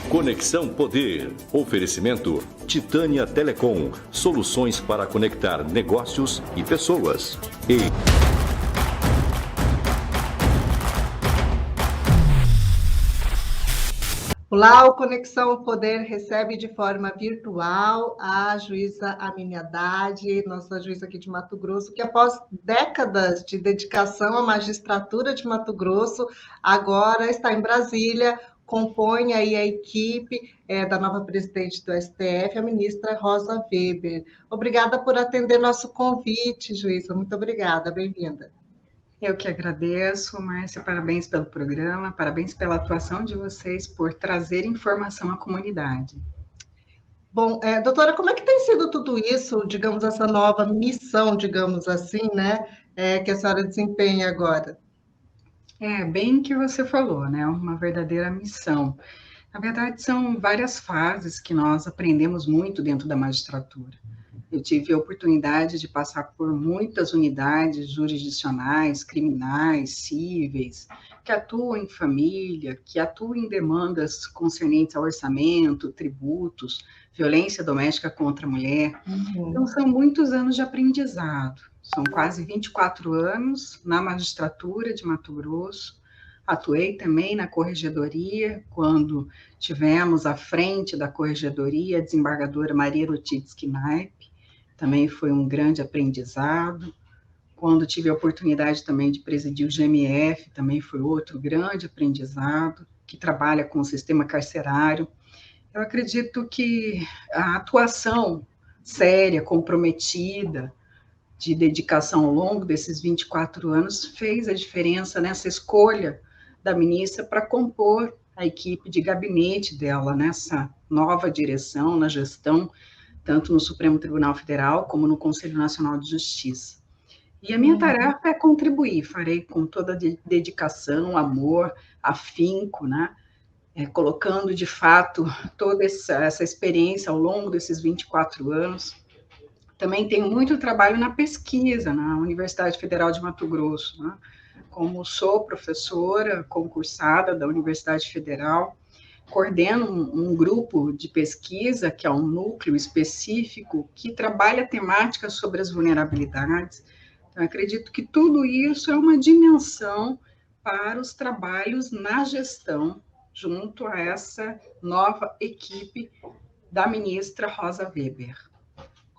Conexão Poder. Oferecimento Titânia Telecom. Soluções para conectar negócios e pessoas. Olá, o Conexão Poder recebe de forma virtual a juíza Amine Haddad, nossa juíza aqui de Mato Grosso, que após décadas de dedicação à magistratura de Mato Grosso, agora está em Brasília, compõe aí a equipe da nova presidente do STF, a ministra Rosa Weber. Obrigada por atender nosso convite, juíza. Muito obrigada, bem-vinda. Eu que agradeço, Márcia, parabéns pelo programa, parabéns pela atuação de vocês por trazer informação à comunidade. Bom, doutora, como é que tem sido tudo isso, digamos, essa nova missão, digamos assim, né, que a senhora desempenha agora? Bem que você falou, né, uma verdadeira missão. Na verdade, são várias fases que nós aprendemos muito dentro da magistratura. Eu tive a oportunidade de passar por muitas unidades jurisdicionais, criminais, cíveis, que atuam em família, que atuam em demandas concernentes ao orçamento, tributos, violência doméstica contra a mulher. Então, são muitos anos de aprendizado. São quase 24 anos na magistratura de Mato Grosso. Atuei também na corregedoria, quando tivemos à frente da corregedoria a desembargadora Maria Rotitsky Naip. Também foi um grande aprendizado. Quando tive a oportunidade também de presidir o GMF, também foi outro grande aprendizado, que trabalha com o sistema carcerário. Eu acredito que a atuação séria, comprometida, de dedicação ao longo desses 24 anos, fez a diferença nessa escolha da ministra para compor a equipe de gabinete dela, nessa nova direção, na gestão, tanto no Supremo Tribunal Federal, como no Conselho Nacional de Justiça. E a minha tarefa é contribuir, farei com toda a dedicação, amor, afinco, né? Colocando, de fato, toda essa experiência ao longo desses 24 anos. Também tenho muito trabalho na pesquisa, na Universidade Federal de Mato Grosso, né? Como sou professora concursada da Universidade Federal, coordeno um grupo de pesquisa, que é um núcleo específico, que trabalha temáticas sobre as vulnerabilidades. Então, acredito que tudo isso é uma dimensão para os trabalhos na gestão, junto a essa nova equipe da ministra Rosa Weber.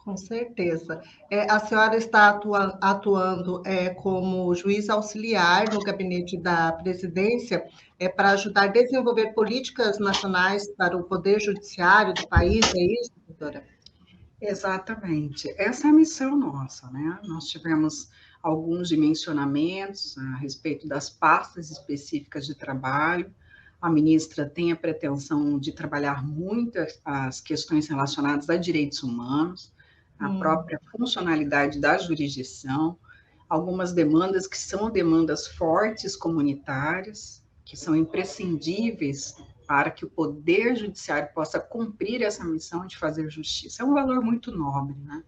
Com certeza. A senhora está atuando como juiz auxiliar no gabinete da presidência para ajudar a desenvolver políticas nacionais para o poder judiciário do país, é isso, doutora? Exatamente. Essa é a missão nossa, né? Nós tivemos alguns dimensionamentos a respeito das pastas específicas de trabalho. A ministra tem a pretensão de trabalhar muito as questões relacionadas a direitos humanos, a própria funcionalidade da jurisdição, algumas demandas que são demandas fortes comunitárias, que são imprescindíveis para que o Poder Judiciário possa cumprir essa missão de fazer justiça. É um valor muito nobre, né?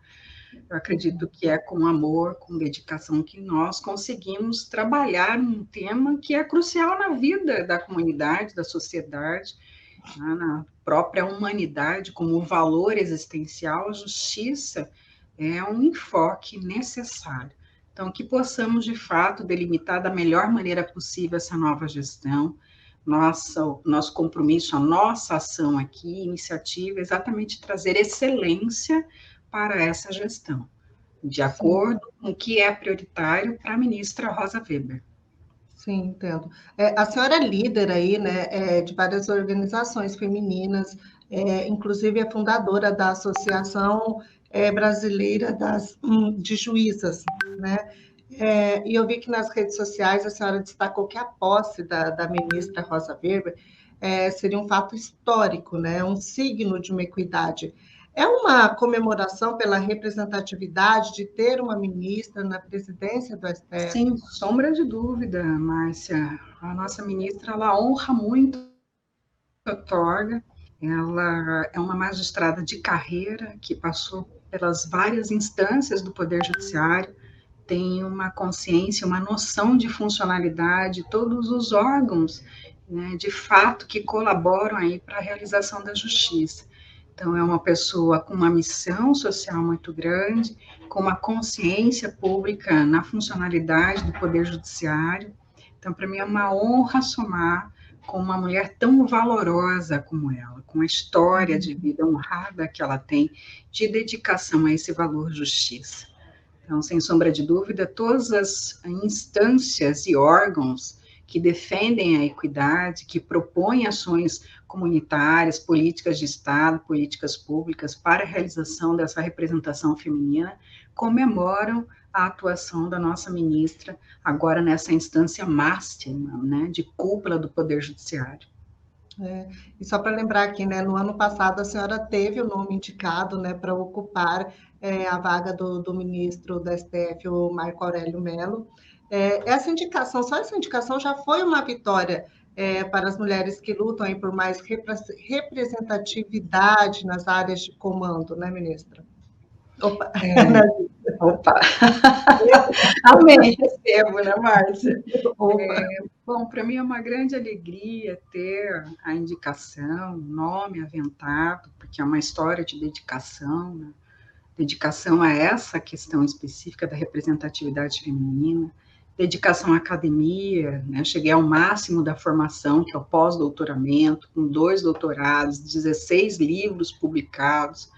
Eu acredito que é com amor, com dedicação, que nós conseguimos trabalhar um tema que é crucial na vida da comunidade, da sociedade, na própria humanidade, como um valor existencial. A justiça é um enfoque necessário. Então, que possamos, de fato, delimitar da melhor maneira possível essa nova gestão, nosso compromisso, a nossa ação aqui, iniciativa, é exatamente trazer excelência para essa gestão, de acordo com o que é prioritário para a ministra Rosa Weber. Sim, entendo. A senhora é líder aí, né, de várias organizações femininas, inclusive é fundadora da Associação Brasileira de Juízas, né? E eu vi que nas redes sociais a senhora destacou que a posse da ministra Rosa Weber seria um fato histórico, né? Um signo de uma equidade. É uma comemoração pela representatividade de ter uma ministra na presidência do STF? Sem sombra de dúvida, Márcia. A nossa ministra, ela honra muito a toga. Ela é uma magistrada de carreira que passou pelas várias instâncias do Poder Judiciário, tem uma consciência, uma noção de funcionalidade, todos os órgãos né, de fato, que colaboram aí para a realização da justiça. Então, é uma pessoa com uma missão social muito grande, com uma consciência pública na funcionalidade do Poder Judiciário. Então, para mim, é uma honra somar com uma mulher tão valorosa como ela, com a história de vida honrada que ela tem, de dedicação a esse valor justiça. Então, sem sombra de dúvida, todas as instâncias e órgãos que defendem a equidade, que propõem ações comunitárias, políticas de Estado, políticas públicas para a realização dessa representação feminina, comemoram a atuação da nossa ministra, agora nessa instância máxima, né, de cúpula do Poder Judiciário. E só para lembrar aqui, né, no ano passado a senhora teve o nome indicado, né, para ocupar a vaga do ministro da STF, o Marco Aurélio Mello. Essa indicação, só essa indicação já foi uma vitória para as mulheres que lutam aí por mais representatividade nas áreas de comando, né, ministra? Opa! Opa! Amém, recebo, né, Márcia? Bom, para mim é uma grande alegria ter a indicação, o nome aventado, porque é uma história de dedicação, né? Dedicação a essa questão específica da representatividade feminina, dedicação à academia, né? Cheguei ao máximo da formação, que é o pós-doutoramento, com 2 doutorados, 16 livros publicados,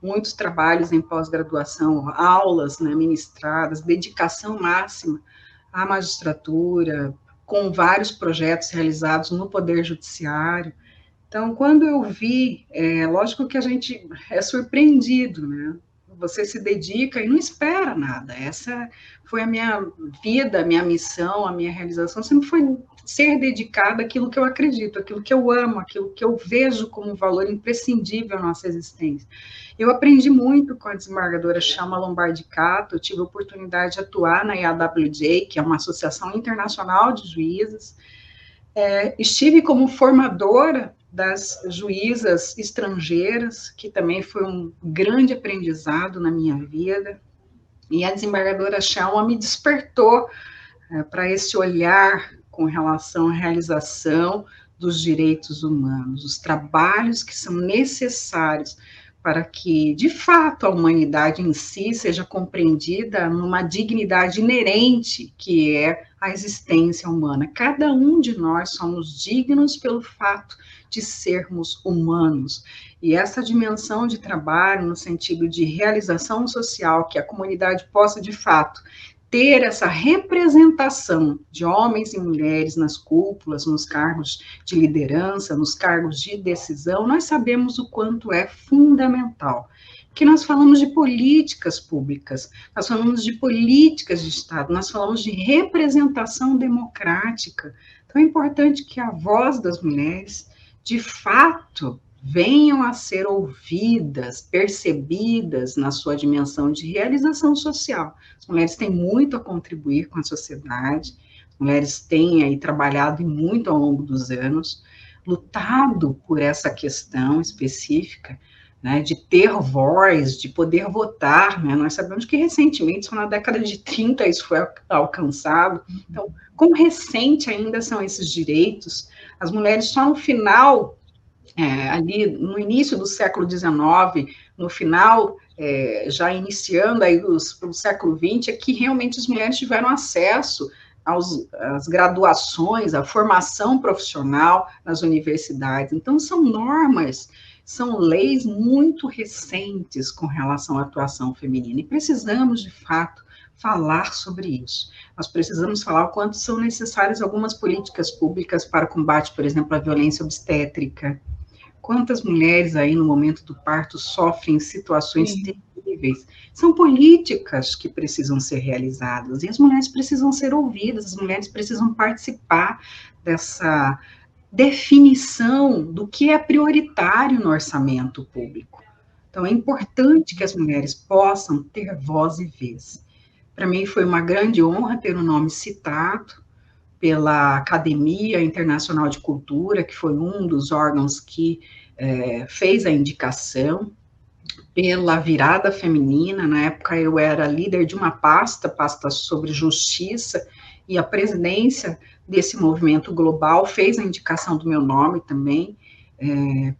muitos trabalhos em pós-graduação, aulas, né, ministradas, dedicação máxima à magistratura, com vários projetos realizados no Poder Judiciário. Então, quando eu vi, lógico que a gente é surpreendido, né? Você se dedica e não espera nada. Essa foi a minha vida, a minha missão, a minha realização, sempre foi ser dedicada àquilo que eu acredito, àquilo que eu amo, àquilo que eu vejo como um valor imprescindível à nossa existência. Eu aprendi muito com a desembargadora Chama Lombardi Cato, eu tive a oportunidade de atuar na IAWJ, que é uma associação internacional de juízes, estive como formadora das juízas estrangeiras, que também foi um grande aprendizado na minha vida, e a desembargadora Chama me despertou para esse olhar com relação à realização dos direitos humanos, os trabalhos que são necessários para que, de fato, a humanidade em si seja compreendida numa dignidade inerente, que é a existência humana. Cada um de nós somos dignos pelo fato de sermos humanos. E essa dimensão de trabalho, no sentido de realização social, que a comunidade possa, de fato, ter essa representação de homens e mulheres nas cúpulas, nos cargos de liderança, nos cargos de decisão, nós sabemos o quanto é fundamental. Porque nós falamos de políticas públicas, nós falamos de políticas de Estado, nós falamos de representação democrática. Então é importante que a voz das mulheres, de fato, venham a ser ouvidas, percebidas na sua dimensão de realização social. As mulheres têm muito a contribuir com a sociedade, as mulheres têm aí trabalhado muito ao longo dos anos, lutado por essa questão específica, né, de ter voz, de poder votar, né? Nós sabemos que recentemente, só na década de 30, isso foi alcançado. Então, como recente ainda são esses direitos, as mulheres só no final... ali no início do século XIX, no final, já iniciando aí o século XX, é que realmente as mulheres tiveram acesso às graduações, à formação profissional nas universidades. Então, são normas, são leis muito recentes com relação à atuação feminina, e precisamos, de fato, falar sobre isso. Nós precisamos falar o quanto são necessárias algumas políticas públicas para o combate, por exemplo, à violência obstétrica. Quantas mulheres aí no momento do parto sofrem situações terríveis? São políticas que precisam ser realizadas, e as mulheres precisam ser ouvidas, as mulheres precisam participar dessa definição do que é prioritário no orçamento público. Então, é importante que as mulheres possam ter voz e vez. Para mim foi uma grande honra ter o nome citado pela Academia Internacional de Cultura, que foi um dos órgãos que fez a indicação, pela Virada Feminina. Na época eu era líder de uma pasta sobre justiça, e a presidência desse movimento global fez a indicação do meu nome também,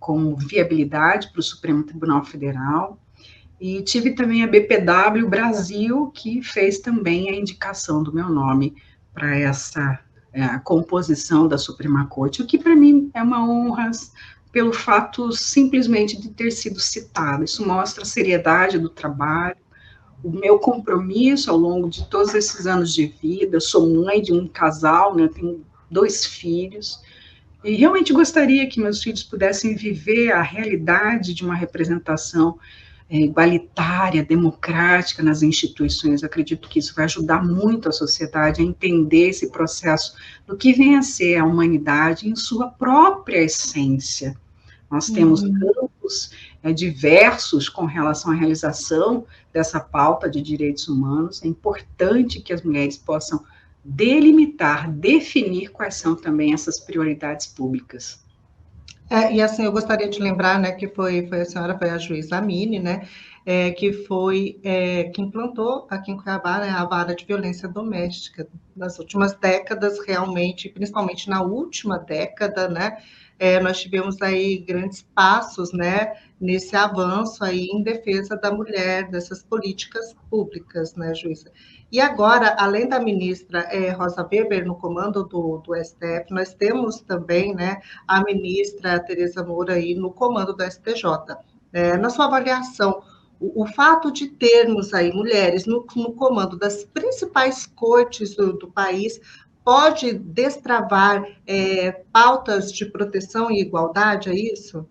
como viabilidade para o Supremo Tribunal Federal. E tive também a BPW Brasil, que fez também a indicação do meu nome para essa composição da Suprema Corte, o que para mim é uma honra pelo fato simplesmente de ter sido citado. Isso mostra a seriedade do trabalho, o meu compromisso ao longo de todos esses anos de vida. Eu sou mãe de um casal, né, tenho 2 filhos, e realmente gostaria que meus filhos pudessem viver a realidade de uma representação igualitária, democrática nas instituições. Eu acredito que isso vai ajudar muito a sociedade a entender esse processo do que vem a ser a humanidade em sua própria essência. Nós temos campos diversos com relação à realização dessa pauta de direitos humanos. É importante que as mulheres possam delimitar, definir quais são também essas prioridades públicas. E assim, eu gostaria de lembrar, né, que foi a senhora, foi a juíza Amine, né, que foi que implantou aqui em Cuiabá, né, a vara de violência doméstica. Nas últimas décadas, realmente, principalmente na última década, né, nós tivemos aí grandes passos, né, nesse avanço aí em defesa da mulher, dessas políticas públicas, né, juíza? E agora, além da ministra Rosa Weber no comando do STF, nós temos também, né, a ministra Tereza Moura aí no comando do STJ. Na sua avaliação, o fato de termos aí mulheres no comando das principais cortes do país pode destravar pautas de proteção e igualdade, é isso?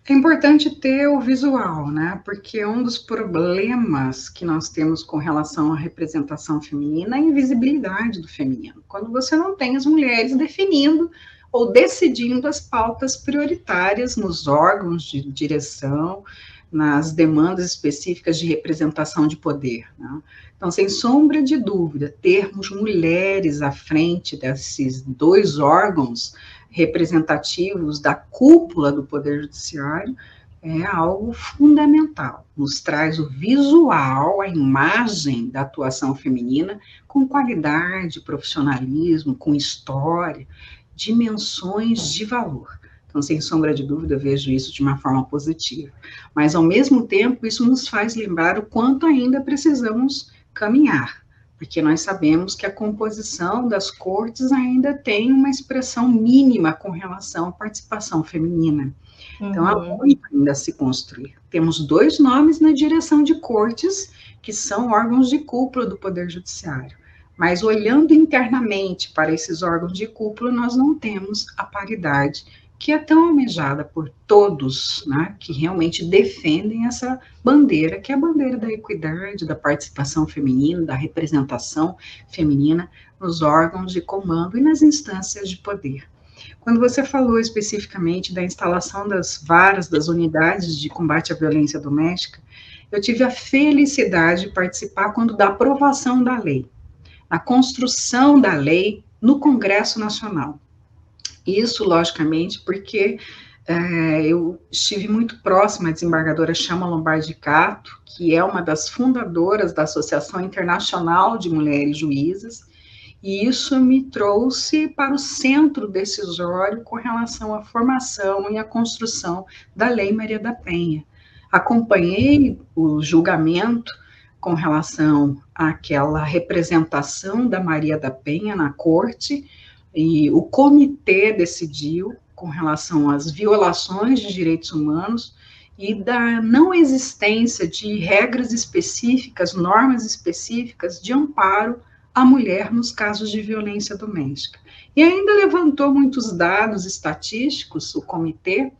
É importante ter o visual, né? Porque um dos problemas que nós temos com relação à representação feminina é a invisibilidade do feminino. Quando você não tem as mulheres definindo ou decidindo as pautas prioritárias nos órgãos de direção, nas demandas específicas de representação de poder, né? Então, sem sombra de dúvida, termos mulheres à frente desses 2 órgãos representativos da cúpula do Poder Judiciário é algo fundamental. Nos traz o visual, a imagem da atuação feminina com qualidade, profissionalismo, com história, dimensões de valor. Então, sem sombra de dúvida, eu vejo isso de uma forma positiva. Mas, ao mesmo tempo, isso nos faz lembrar o quanto ainda precisamos caminhar, porque nós sabemos que a composição das cortes ainda tem uma expressão mínima com relação à participação feminina. Então, há muito ainda a se construir. Temos 2 nomes na direção de cortes, que são órgãos de cúpula do Poder Judiciário. Mas, olhando internamente para esses órgãos de cúpula, nós não temos a paridade que é tão almejada por todos, né, que realmente defendem essa bandeira, que é a bandeira da equidade, da participação feminina, da representação feminina nos órgãos de comando e nas instâncias de poder. Quando você falou especificamente da instalação das varas, das unidades de combate à violência doméstica, eu tive a felicidade de participar quando da aprovação da lei, a construção da lei no Congresso Nacional. Isso, logicamente, porque eu estive muito próxima à desembargadora Chama Lombardi Cato, que é uma das fundadoras da Associação Internacional de Mulheres Juízas, e isso me trouxe para o centro decisório com relação à formação e à construção da Lei Maria da Penha. Acompanhei o julgamento com relação àquela representação da Maria da Penha na corte, e o comitê decidiu com relação às violações de direitos humanos e da não existência de regras específicas, normas específicas de amparo à mulher nos casos de violência doméstica. E ainda levantou muitos dados estatísticos, o comitê,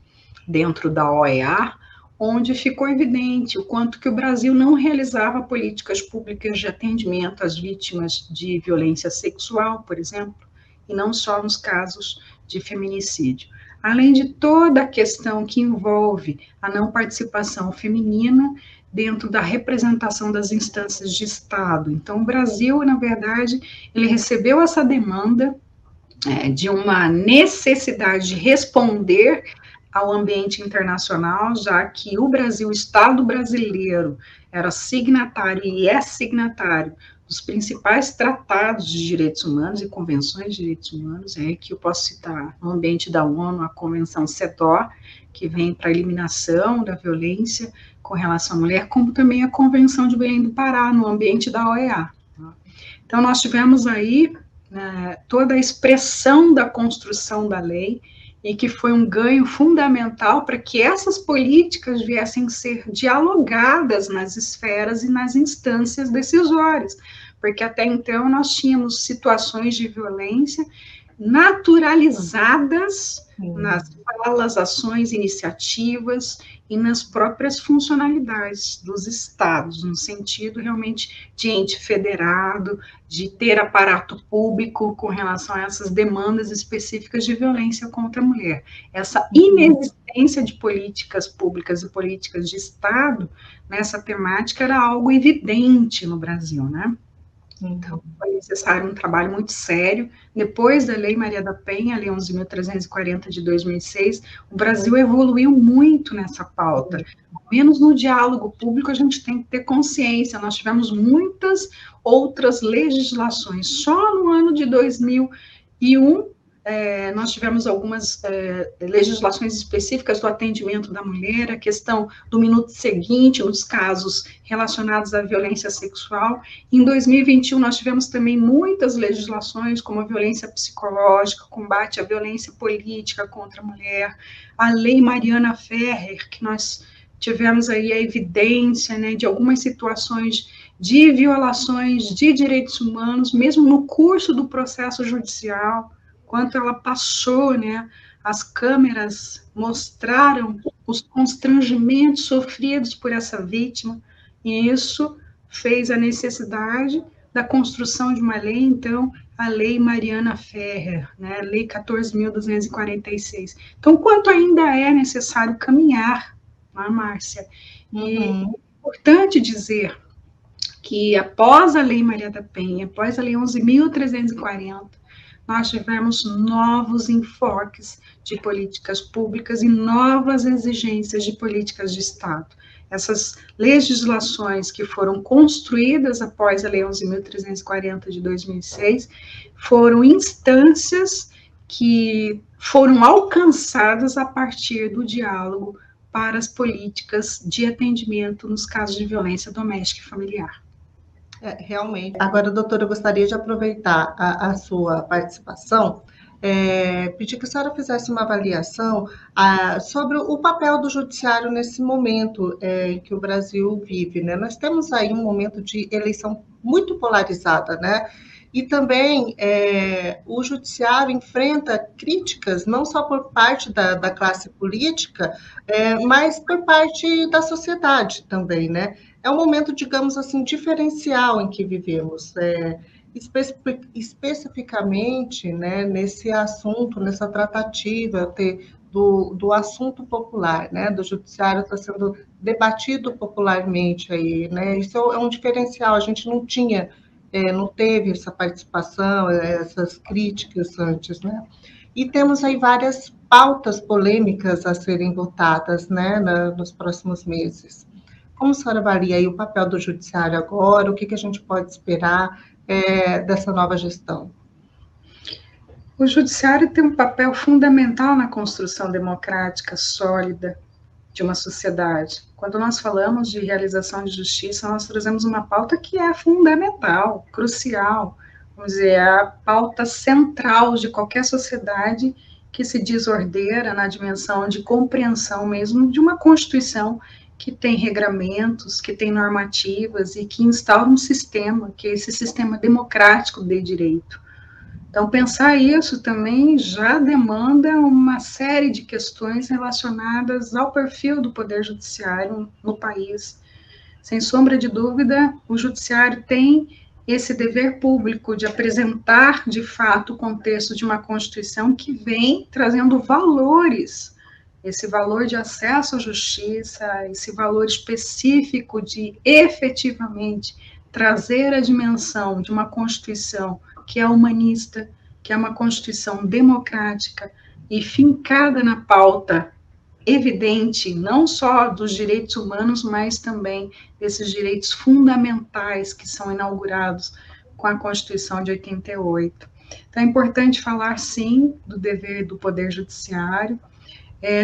dentro da OEA, onde ficou evidente o quanto que o Brasil não realizava políticas públicas de atendimento às vítimas de violência sexual, por exemplo, e não só nos casos de feminicídio. Além de toda a questão que envolve a não participação feminina dentro da representação das instâncias de Estado. Então, o Brasil, na verdade, ele recebeu essa demanda de uma necessidade de responder ao ambiente internacional, já que o Brasil, o Estado brasileiro, era signatário e é signatário dos principais tratados de direitos humanos e convenções de direitos humanos, que eu posso citar no ambiente da ONU, a Convenção CEDAW, que vem para a eliminação da violência com relação à mulher, como também a Convenção de Belém do Pará, no ambiente da OEA. Então, nós tivemos aí toda a expressão da construção da lei, e que foi um ganho fundamental para que essas políticas viessem a ser dialogadas nas esferas e nas instâncias decisórias, porque até então nós tínhamos situações de violência naturalizadas nas falas, ações, iniciativas e nas próprias funcionalidades dos estados, no sentido realmente de ente federado, de ter aparato público com relação a essas demandas específicas de violência contra a mulher. Essa inexistência de políticas públicas e políticas de Estado nessa temática era algo evidente no Brasil, né? Então, foi necessário um trabalho muito sério. Depois da Lei Maria da Penha, a Lei 11.340 de 2006, o Brasil evoluiu muito nessa pauta. Ao menos no diálogo público, a gente tem que ter consciência. Nós tivemos muitas outras legislações. Só no ano de 2001, nós tivemos algumas legislações específicas do atendimento da mulher, a questão do minuto seguinte, nos casos relacionados à violência sexual. Em 2021, nós tivemos também muitas legislações, como a violência psicológica, combate à violência política contra a mulher, a Lei Mariana Ferrer, que nós tivemos aí a evidência, né, de algumas situações de violações de direitos humanos, mesmo no curso do processo judicial, quanto ela passou, né, as câmeras mostraram os constrangimentos sofridos por essa vítima, e isso fez a necessidade da construção de uma lei, então, a Lei Mariana Ferrer, né, a Lei 14.246. Então, quanto ainda é necessário caminhar, não é, Márcia? E é importante dizer que após a Lei Maria da Penha, após a Lei 11.340, nós tivemos novos enfoques de políticas públicas e novas exigências de políticas de Estado. Essas legislações que foram construídas após a Lei 11.340 de 2006 foram instâncias que foram alcançadas a partir do diálogo para as políticas de atendimento nos casos de violência doméstica e familiar. Realmente. Agora, doutora, eu gostaria de aproveitar a sua participação, pedir que a senhora fizesse uma avaliação sobre o papel do judiciário nesse momento que o Brasil vive, né? Nós temos aí um momento de eleição muito polarizada, né? E também o judiciário enfrenta críticas, não só por parte da classe política, mas por parte da sociedade também, né? É um momento, digamos assim, diferencial em que vivemos, especificamente, né, nesse assunto, nessa tratativa do assunto popular, né, do judiciário está sendo debatido popularmente aí, né? Isso é um diferencial, a gente não teve essa participação, essas críticas antes, né? E temos aí várias pautas polêmicas a serem votadas, né, nos próximos meses. Como a senhora avalia aí o papel do judiciário agora? O que a gente pode esperar dessa nova gestão? O judiciário tem um papel fundamental na construção democrática sólida de uma sociedade. Quando nós falamos de realização de justiça, nós trazemos uma pauta que é fundamental, crucial, vamos dizer, é a pauta central de qualquer sociedade que se diz ordeira na dimensão de compreensão mesmo de uma Constituição que tem regramentos, que tem normativas e que instaura um sistema, que é esse sistema democrático de direito. Então, pensar isso também já demanda uma série de questões relacionadas ao perfil do Poder Judiciário no país. Sem sombra de dúvida, o Judiciário tem esse dever público de apresentar, de fato, o contexto de uma Constituição que vem trazendo valores, esse valor de acesso à justiça, esse valor específico de efetivamente trazer a dimensão de uma Constituição que é humanista, que é uma Constituição democrática e fincada na pauta evidente, não só dos direitos humanos, mas também desses direitos fundamentais que são inaugurados com a Constituição de 88. Então, é importante falar, sim, do dever do Poder Judiciário.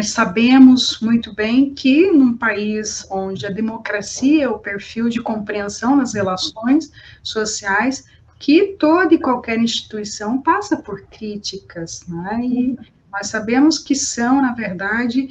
Sabemos muito bem que num país onde a democracia é o perfil de compreensão nas relações sociais, que toda e qualquer instituição passa por críticas, né? E nós sabemos que são, na verdade,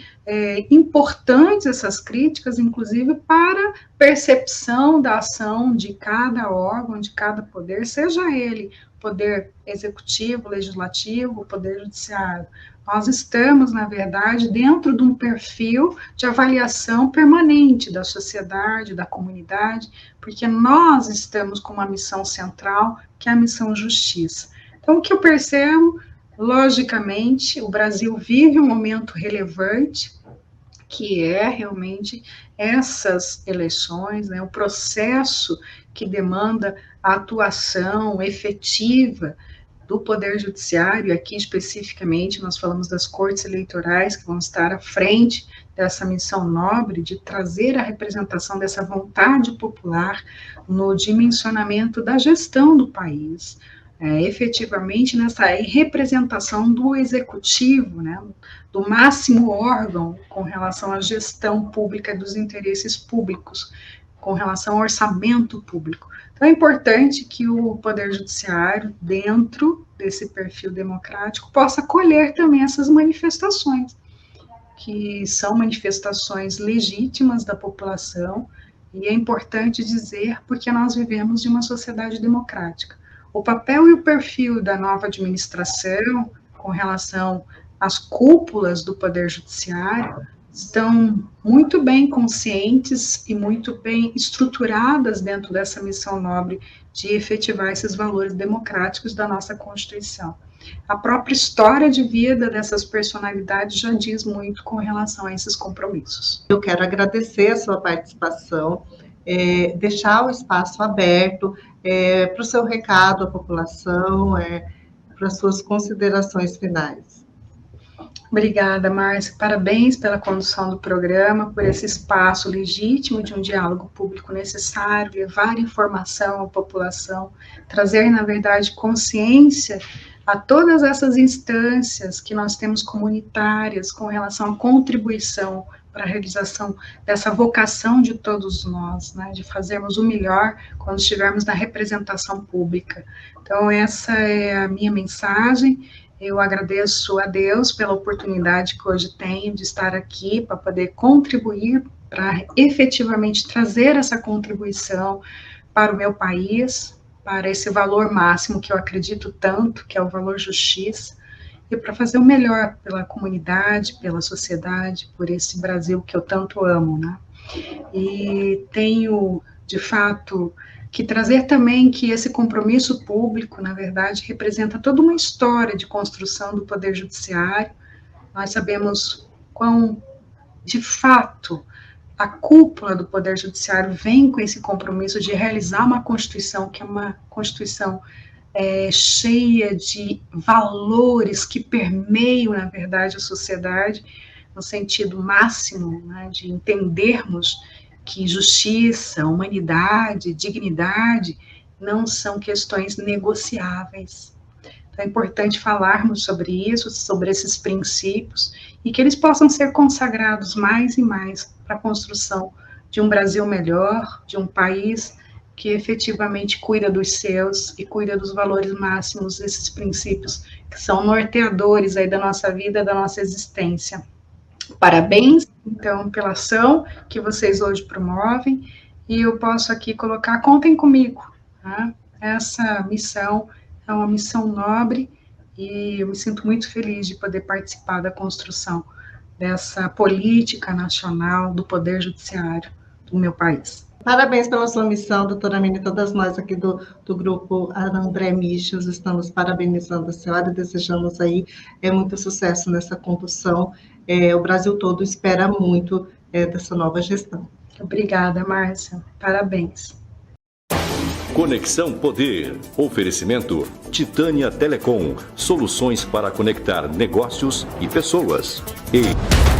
importantes essas críticas, inclusive para percepção da ação de cada órgão, de cada poder, seja ele poder executivo, legislativo, poder judiciário. Nós estamos, na verdade, dentro de um perfil de avaliação permanente da sociedade, da comunidade, porque nós estamos com uma missão central, que é a missão justiça. Então, o que eu percebo, logicamente, o Brasil vive um momento relevante, que é realmente essas eleições, né, o processo que demanda a atuação efetiva do Poder Judiciário. Aqui especificamente nós falamos das cortes eleitorais, que vão estar à frente dessa missão nobre de trazer a representação dessa vontade popular no dimensionamento da gestão do país, efetivamente nessa representação do executivo, né, do máximo órgão com relação à gestão pública dos interesses públicos, com relação ao orçamento público. Então, é importante que o Poder Judiciário, dentro desse perfil democrático, possa acolher também essas manifestações, que são manifestações legítimas da população, e é importante dizer porque nós vivemos de uma sociedade democrática. O papel e o perfil da nova administração, com relação às cúpulas do Poder Judiciário, estão muito bem conscientes e muito bem estruturadas dentro dessa missão nobre de efetivar esses valores democráticos da nossa Constituição. A própria história de vida dessas personalidades já diz muito com relação a esses compromissos. Eu quero agradecer a sua participação, deixar o espaço aberto para o seu recado à população, para as suas considerações finais. Obrigada, Márcia. Parabéns pela condução do programa, por esse espaço legítimo de um diálogo público necessário, levar informação à população, trazer, na verdade, consciência a todas essas instâncias que nós temos comunitárias com relação à contribuição para a realização dessa vocação de todos nós, né, de fazermos o melhor quando estivermos na representação pública. Então, essa é a minha mensagem. Eu agradeço a Deus pela oportunidade que hoje tenho de estar aqui para poder contribuir, para efetivamente trazer essa contribuição para o meu país, para esse valor máximo que eu acredito tanto, que é o valor justiça, e para fazer o melhor pela comunidade, pela sociedade, por esse Brasil que eu tanto amo, né? E tenho, de fato, que trazer também que esse compromisso público, na verdade, representa toda uma história de construção do Poder Judiciário. Nós sabemos quão, de fato, a cúpula do Poder Judiciário vem com esse compromisso de realizar uma Constituição, que é uma Constituição cheia de valores que permeiam, na verdade, a sociedade, no sentido máximo, né, de entendermos que justiça, humanidade, dignidade não são questões negociáveis. Então, é importante falarmos sobre isso, sobre esses princípios, e que eles possam ser consagrados mais e mais para a construção de um Brasil melhor, de um país que efetivamente cuida dos seus e cuida dos valores máximos, esses princípios que são norteadores aí da nossa vida, da nossa existência. Parabéns, então, pela ação que vocês hoje promovem, e eu posso aqui colocar, contem comigo, tá? Essa missão é uma missão nobre, e eu me sinto muito feliz de poder participar da construção dessa política nacional do Poder Judiciário do meu país. Parabéns pela sua missão, doutora Mini. Todas nós aqui do grupo André Michels estamos parabenizando a senhora e desejamos aí muito sucesso nessa condução. O Brasil todo espera muito dessa nova gestão. Obrigada, Márcia. Parabéns. Conexão Poder. Oferecimento Titânia Telecom. Soluções para conectar negócios e pessoas. E